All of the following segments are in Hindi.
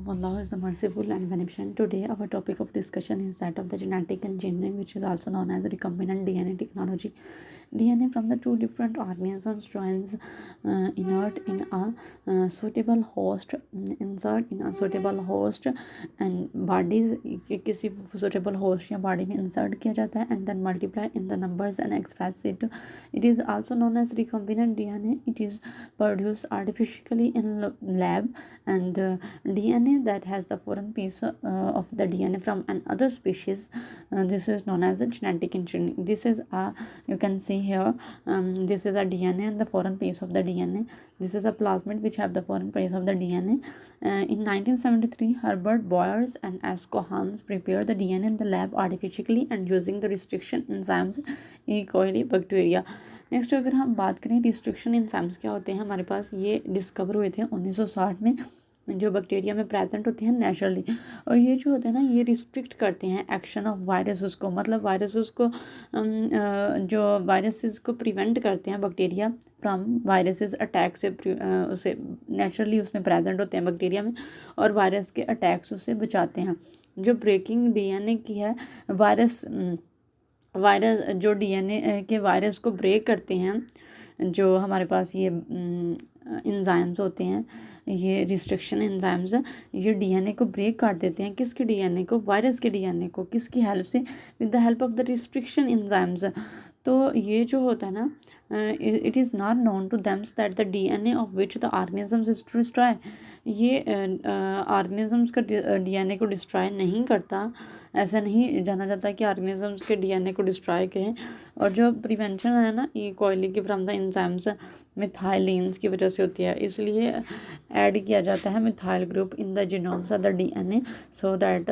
Allah is the merciful and beneficent. Today, our topic of discussion is that of the genetic engineering, which is also known as recombinant DNA technology. DNA from the two different organisms joins inert in a suitable host, insert in a suitable host and bodies किसी suitable host या body में insert किया जाता है and then multiply in the numbers and express it. It is also known as recombinant DNA. It is produced artificially in lab and DNA that has the foreign piece of the DNA from another species. This is known as a genetic engineering. This is a, you can see here, this is a DNA and the foreign piece of the DNA. This is a plasmid which have the foreign piece of the DNA. In 1973, Herbert Boyers and Asko Hans prepared the DNA in the lab artificially and using the restriction enzymes E. coli bacteria. Next अगर हम बात करें रिस्ट्रिक्शन एंजाइम्स क्या होते हैं, हमारे पास ये डिस्कवर हुए थे 1960 में, जो बैक्टीरिया में प्रेजेंट होते हैं नेचुरली, और ये जो होते हैं ना ये रिस्ट्रिक्ट करते हैं एक्शन ऑफ वायरसेस को, मतलब वायरसेस को जो वायरसेस को प्रिवेंट करते हैं बैक्टीरिया फ्रॉम वायरसेस अटैक से, उसे नेचुरली उसमें प्रेजेंट होते हैं बैक्टीरिया में और वायरस के अटैक्स उससे बचाते हैं. जो ब्रेकिंग डीएनए की है, वायरस जो डीएनए के वायरस को ब्रेक करते हैं, जो हमारे पास ये एंजाइम्स होते हैं, ये रिस्ट्रिक्शन एंजाइम्स, ये डीएनए को ब्रेक कर देते हैं. किसके डीएनए को? वायरस के डीएनए को. किसकी हेल्प से? With the help of the restriction enzymes. तो ये जो होता है ना, it is not known to them that the DNA of which the organisms is to destroy. ये ऑर्गेनिजम्स का डीएनए को डिस्ट्रॉय नहीं करता. ऐसा नहीं जाना जाता कि ऑर्गेनिजम्स के डीएनए को डिस्ट्रॉय करें. और जो प्रिवेंशन है ना ई कोयली की फ्रॉम द एंजाइम्स मिथाइलिन्स की वजह से होती है, इसलिए ऐड किया जाता है methyl group in the genomes of the DNA so that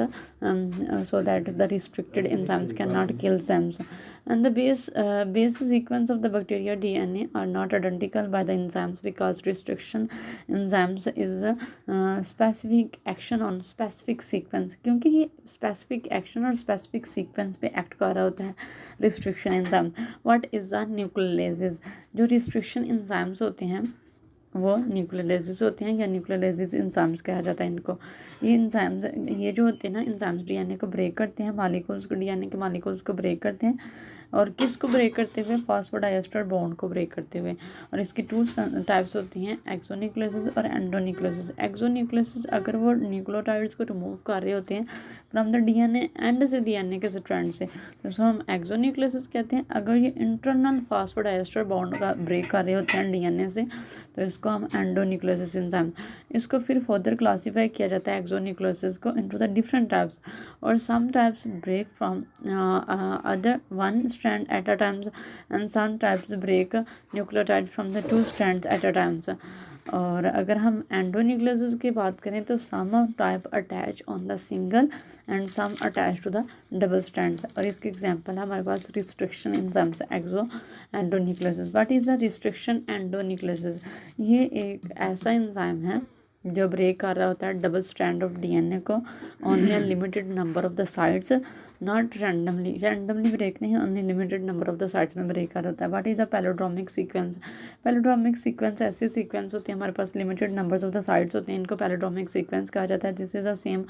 the restricted enzymes cannot kill them. And the base sequence of the bacteria DNA are not identical by the enzymes because restriction enzymes is a specific action on specific sequence. क्योंकि ये specific action और specific sequence पे act कर रहा होता है restriction enzyme. What is the nucleases? जो restriction enzymes होते हैं वो न्यूक्लियोलाइसिस होते हैं या न्यूक्लियोलाइसिस एंजाइम्स कहा जाता है इनको. ये एंजाइम्स, ये जो होते हैं ना एंजाइम्स डीएनए को ब्रेक करते हैं, मॉलिक्यूल्स को, डीएनए के मॉलिक्यूल्स को ब्रेक करते हैं. और किसको ब्रेक करते हुए? फॉस्फोडाइएस्टर बॉन्ड को ब्रेक करते हुए. और इसकी टू टाइप्स होती हैं, एक्सोन्यूक्लियोसिस और एंडोन्यूक्लियोसिस. एक्सोन्यूक्लियोसिस अगर वो न्यूक्लियोटाइड्स को रिमूव कर रहे होते हैं फ्रॉम द डीएनए एंड से डीएनए के स्ट्रैंड से, तो इसको हम एक्सोन्यूक्लियोसिस कहते हैं. अगर ये इंटरनल फॉस्फोडाइएस्टर बॉन्ड का ब्रेक कर रहे होते हैं डीएनए से, तो इसको हम एंडोन्यूक्लियोसिस एंजाइम. इसको फिर फर्दर क्लासीफाई किया जाता है एक्सोन्यूक्लियोसिस को इनटू द डिफरेंट टाइप्स. और some types break from other one strand at a time and some types break nucleotide from the two strands at a time. और अगर हम एंडोन्यूक्लियोसिस की बात करें तो some type attach on the single end some attach to the double strands. और इसके एग्जांपल है हमारे पास restriction enzymes exo endonucleases. What is the restriction endonucleases? ये एक ऐसा एंजाइम है जो ब्रेक कर रहा होता है डबल स्ट्रैंड ऑफ डीएनए को only limited number of the sides, not randomly break नहीं, only limited number of the sides में ब्रेक कर होता है. What is a palindromic sequence? Palindromic sequence ऐसे सीक्वेंस होते हैं, हमारे पास limited numbers of the sides होते हैं, इनको पैलोड्रोमिक सीक्वेंस कहा जाता है. This is the same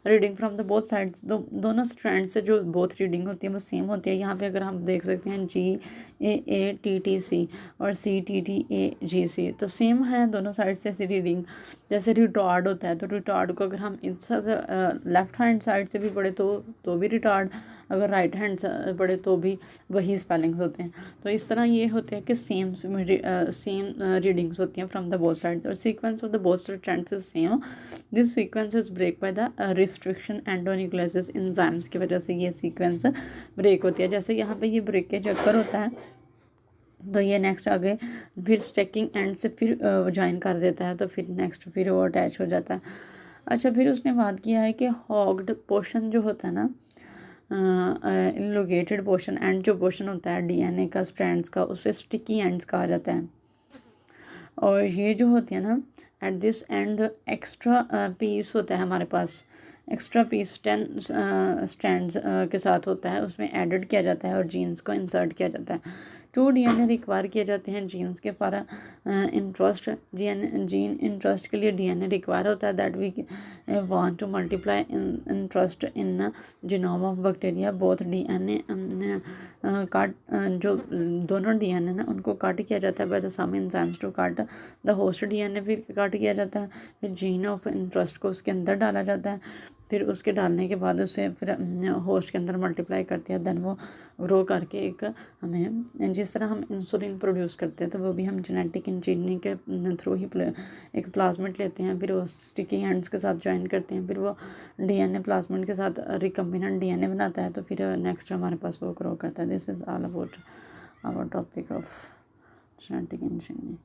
reading from the both sides. दोनों स्ट्रैंड से जो बोथ रीडिंग होती है वो सेम होती है. यहाँ पे अगर हम देख सकते हैं GAATTC और CTTAGC, तो सेम है दोनों साइड से ऐसी रीडिंग. जैसे रिटार्ड होता है, तो रिटार्ड को अगर हम इस लेफ्ट हैंड साइड से भी पढ़े तो भी रिटार्ड, अगर राइट हैंड से पढ़े तो भी वही स्पेलिंग्स होते हैं. तो इस तरह ये होते हैं कि सेम रीडिंग्स होती हैं फ्रॉम द बोथ साइड्स. और sequence of the both strands is same. This sequence is break by the restriction endonucleases enzymes की वजह से ये सीक्वेंस ब्रेक होती है. जैसे यहाँ पे ये ब्रेकेज अकर होता है तो ये नेक्स्ट आगे फिर स्टैकिंग एंड से फिर ज्वाइन कर देता है, तो फिर नेक्स्ट फिर वो अटैच हो जाता है. अच्छा, फिर उसने बात किया है कि हॉग्ड पोर्शन जो होता है ना, इनलोगेटेड पोर्शन, एंड जो पोर्शन होता है डीएनए का स्ट्रैंड्स का, उसे स्टिकी एंड्स कहा जाता है. और ये जो होती है ना at this end extra piece होता है हमारे पास, एक्स्ट्रा पीस 10 स्ट्रैंड्स के साथ होता है, उसमें एडिड किया जाता है और जीन्स को इंसर्ट किया जाता है. 2 डीएनए रिक्वायर किए जाते हैं जीन्स के फॉर इंटरेस्ट। जीन इंटरेस्ट के लिए डीएनए रिक्वायर होता है that we want to multiply interest in genome of bacteria. Both DNA काट जो दोनों डीएनए ना उनको काट किया जाता है by the some enzymes to काट द होस्ट डीएनए भी काट किया जाता है। फिर जीन ऑफ इंटरेस्ट को उसके अंदर डाला जाता है, फिर उसके डालने के बाद उसे फिर होस्ट के अंदर मल्टीप्लाई करती है, देन वो ग्रो करके एक हमें जिस तरह हम इंसुलिन प्रोड्यूस करते हैं तो वो भी हम जेनेटिक इंजीनियरिंग के थ्रू ही एक प्लाज्मिड लेते हैं, फिर वो स्टिकी हैंड्स के साथ ज्वाइन करते हैं, फिर वो डीएनए प्लाज्मिड के साथ रिकम्बिनेंट डीएनए बनाता है, तो फिर नेक्स्ट हमारे पास वो ग्रो करता है। This is all about our topic of genetic engineering.